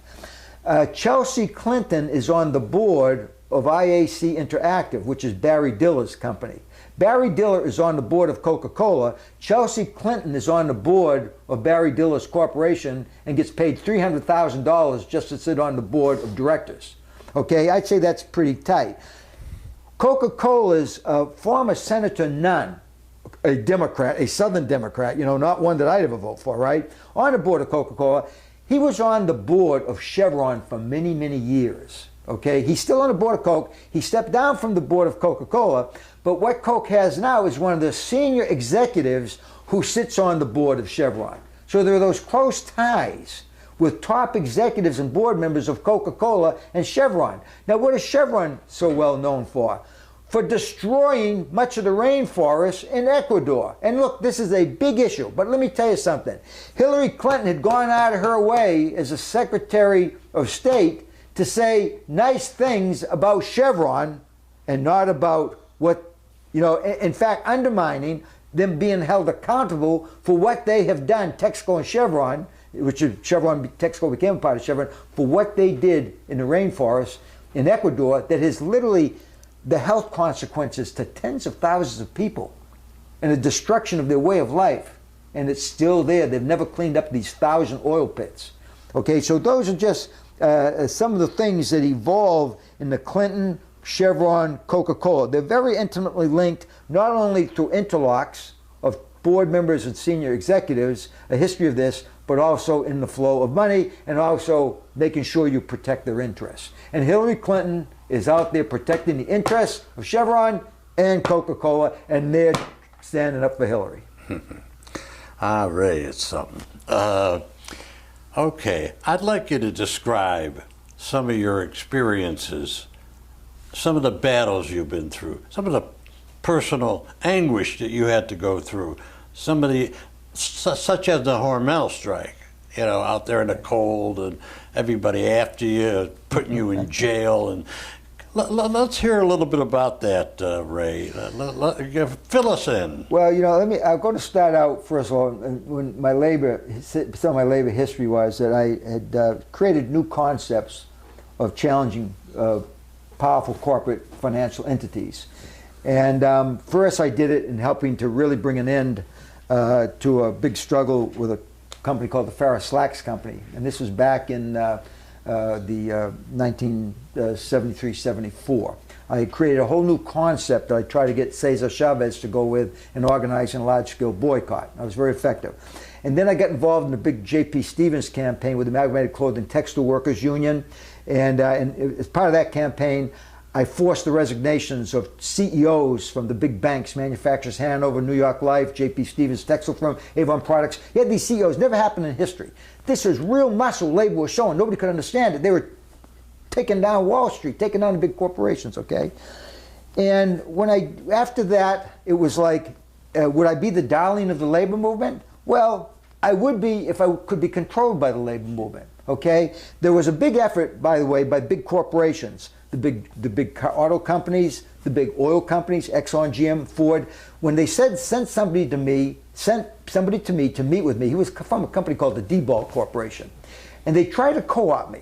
[SPEAKER 2] Chelsea Clinton is on the board of IAC Interactive, which is Barry Diller's company. Barry Diller is on the board of Coca-Cola. Chelsea Clinton is on the board of Barry Diller's corporation and gets paid $300,000 just to sit on the board of directors. Okay, I'd say that's pretty tight. Coca-Cola's former Senator Nunn, a Democrat, a Southern Democrat, not one that I'd ever vote for, right? On the board of Coca-Cola. He was on the board of Chevron for many, many years. Okay, he's still on the board of Coke. He stepped down from the board of Coca-Cola, but what Coke has now is one of the senior executives who sits on the board of Chevron. So there are those close ties with top executives and board members of Coca-Cola and Chevron. Now, what is Chevron so well known for? For destroying much of the rainforest in Ecuador. And look, this is a big issue, but let me tell you something. Hillary Clinton had gone out of her way as a Secretary of State to say nice things about Chevron and not about what, in fact, undermining them being held accountable for what they have done, Texaco and Chevron, which Texaco became a part of Chevron, for what they did in the rainforest in Ecuador that has literally the health consequences to tens of thousands of people and the destruction of their way of life. And it's still there. They've never cleaned up these 1,000 oil pits. Okay, so those are just some of the things that evolve in the Clinton, Chevron, Coca-Cola. They're very intimately linked, not only through interlocks of board members and senior executives, a history of this, but also in the flow of money and also making sure you protect their interests. And Hillary Clinton is out there protecting the interests of Chevron and Coca-Cola, and they're standing up for Hillary.
[SPEAKER 1] Ray, it's something. Okay, I'd like you to describe some of your experiences, some of the battles you've been through, some of the personal anguish that you had to go through, such as the Hormel strike, out there in the cold and everybody after you, putting you in jail. And let's hear a little bit about that, Ray. Fill us in.
[SPEAKER 2] Well, I'm going to start out, first of all, when some of my labor history was that I had created new concepts of challenging powerful corporate financial entities. And first I did it in helping to really bring an end to a big struggle with a company called the Ferris Slacks Company. And this was back in the 1973-74. I created a whole new concept that I tried to get Cesar Chavez to go with in organizing a large-scale boycott. I was very effective. And then I got involved in the big J.P. Stevens campaign with the Amalgamated Clothing Textile Workers Union. And as part of that campaign, I forced the resignations of CEOs from the big banks, manufacturers, Hanover, New York Life, J.P. Stevens Textile Firm, Avon Products. You had these CEOs, never happened in history. This was real muscle labor was showing. Nobody could understand it. They were taking down Wall Street, taking down the big corporations, okay? And after that, it was like, would I be the darling of the labor movement? Well, I would be if I could be controlled by the labor movement, okay? There was a big effort, by the way, by big corporations, the big auto companies, the big oil companies, Exxon, GM, Ford. When they sent somebody to me to meet with me, he was from a company called the Diebold Corporation, and they tried to co-opt me.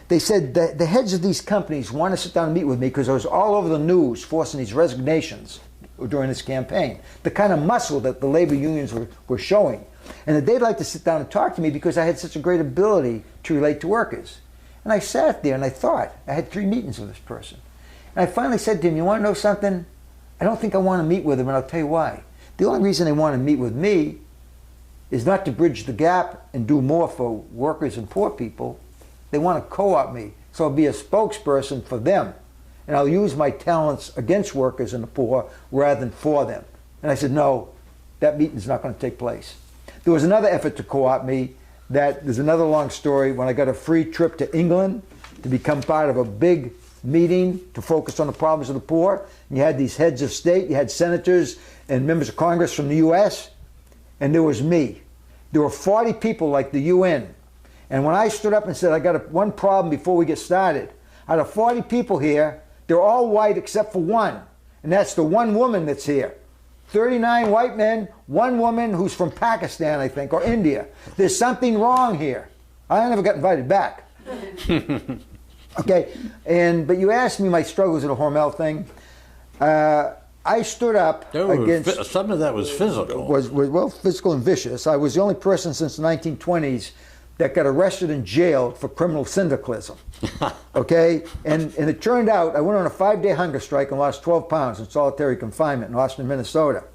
[SPEAKER 2] They said the heads of these companies want to sit down and meet with me because I was all over the news forcing these resignations during this campaign, the kind of muscle that the labor unions were showing, and that they'd like to sit down and talk to me because I had such a great ability to relate to workers. And I sat there and I thought, I had 3 meetings with this person. And I finally said to him, you want to know something? I don't think I want to meet with him, and I'll tell you why. The only reason they want to meet with me is not to bridge the gap and do more for workers and poor people. They want to co-opt me, so I'll be a spokesperson for them. And I'll use my talents against workers and the poor rather than for them. And I said, no, that meeting's not going to take place. There was another effort to co-opt me. There's another long story when I got a free trip to England to become part of a big meeting to focus on the problems of the poor. And you had these heads of state, you had senators and members of Congress from the U.S., and there was me. There were 40 people like the UN. And when I stood up and said, I got one problem before we get started, out of 40 people here, they're all white except for one. And that's the one woman that's here. 39 white men, one woman who's from Pakistan, I think, or India. There's something wrong here. I never got invited back. Okay, but you asked me my struggles with the Hormel thing. I stood up against...
[SPEAKER 1] Some of that was physical.
[SPEAKER 2] Well, physical and vicious. I was the only person since the 1920s that got arrested and jailed for criminal syndicalism. Okay? And it turned out I went on a 5-day hunger strike and lost 12 pounds in solitary confinement in Austin, Minnesota.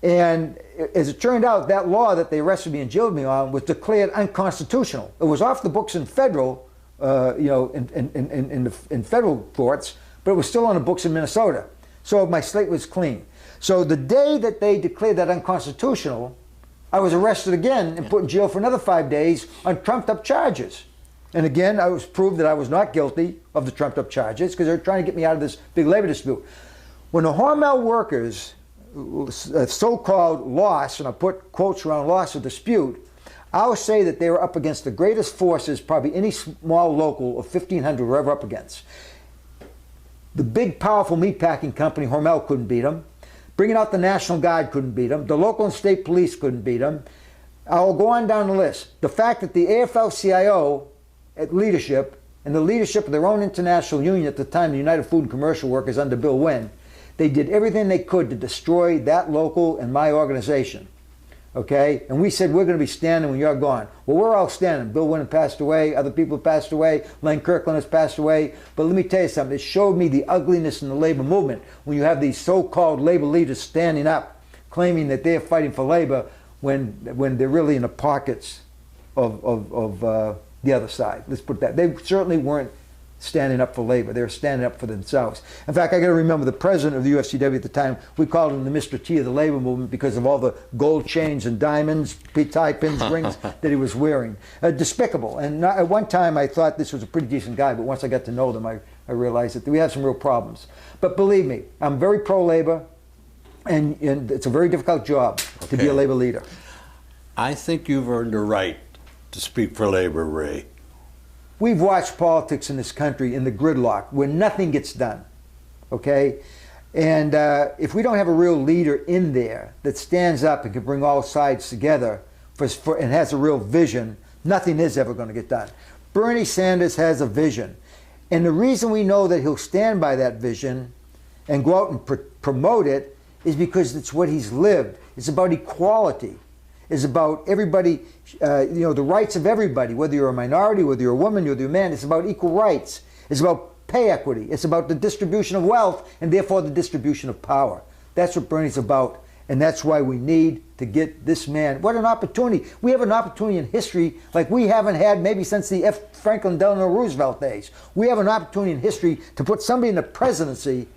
[SPEAKER 2] And as it turned out, that law that they arrested me and jailed me on was declared unconstitutional. It was off the books in federal, in federal courts, but it was still on the books in Minnesota. So my slate was clean. So the day that they declared that unconstitutional, I was arrested again and put in jail for another 5 days on trumped-up charges. And again, I was proved that I was not guilty of the trumped-up charges because they were trying to get me out of this big labor dispute. When the Hormel workers so-called loss, and I put quotes around loss or dispute, I'll say that they were up against the greatest forces probably any small local of 1,500 were ever up against. The big, powerful meatpacking company, Hormel, couldn't beat them. Bringing out the National Guard couldn't beat them. The local and state police couldn't beat them. I'll go on down the list. The fact that the AFL-CIO at leadership and the leadership of their own international union at the time, the United Food and Commercial Workers under Bill Wynn, they did everything they could to destroy that local and my organization. Okay? And we said, we're going to be standing when you're gone. Well, we're all standing. Bill Wynn passed away. Other people have passed away. Len Kirkland has passed away. But let me tell you something. It showed me the ugliness in the labor movement when you have these so-called labor leaders standing up, claiming that they're fighting for labor when they're really in the pockets of the other side. Let's put that. They certainly weren't standing up for labor. They were standing up for themselves. In fact, I got to remember the president of the UFCW at the time, we called him the Mr. T of the labor movement because of all the gold chains and diamonds, tie pins, rings that he was wearing. Despicable. And at one time I thought this was a pretty decent guy, but once I got to know them, I realized that we have some real problems. But believe me, I'm very pro-labor, and it's a very difficult job to be a labor leader.
[SPEAKER 1] I think you've earned a right to speak for labor, Ray.
[SPEAKER 2] We've watched politics in this country in the gridlock where nothing gets done, okay? And if we don't have a real leader in there that stands up and can bring all sides together and has a real vision, nothing is ever going to get done. Bernie Sanders has a vision. And the reason we know that he'll stand by that vision and go out and promote it is because it's what he's lived. It's about equality. Is about everybody, the rights of everybody, whether you're a minority, whether you're a woman, whether you're a man. It's about equal rights. It's about pay equity. It's about the distribution of wealth and therefore the distribution of power. That's what Bernie's about, and that's why we need to get this man. What an opportunity. We have an opportunity in history like we haven't had maybe since the F. Franklin Delano Roosevelt days. We have an opportunity in history to put somebody in the presidency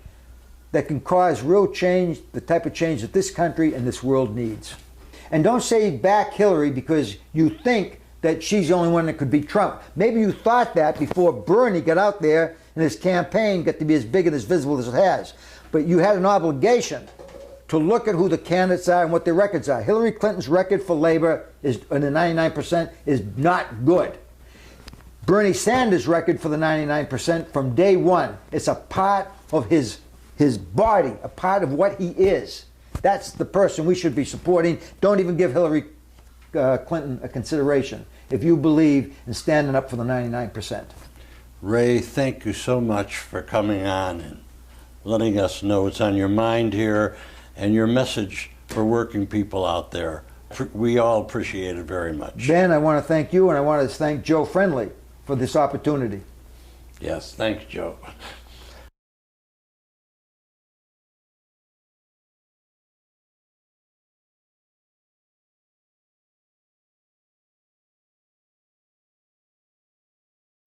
[SPEAKER 2] that can cause real change, the type of change that this country and this world needs. And don't say back Hillary because you think that she's the only one that could beat Trump. Maybe you thought that before Bernie got out there and his campaign got to be as big and as visible as it has. But you had an obligation to look at who the candidates are and what their records are. Hillary Clinton's record for labor is, in the 99%, is not good. Bernie Sanders' record for the 99% from day one, it's a part of his body, a part of what he is. That's the person we should be supporting. Don't even give Hillary Clinton a consideration if you believe in standing up for the 99%.
[SPEAKER 1] Ray, thank you so much for coming on and letting us know what's on your mind here and your message for working people out there. We all appreciate it very much.
[SPEAKER 2] Ben, I want to thank you, and I want to thank Joe Friendly for this opportunity.
[SPEAKER 1] Yes, thanks, Joe.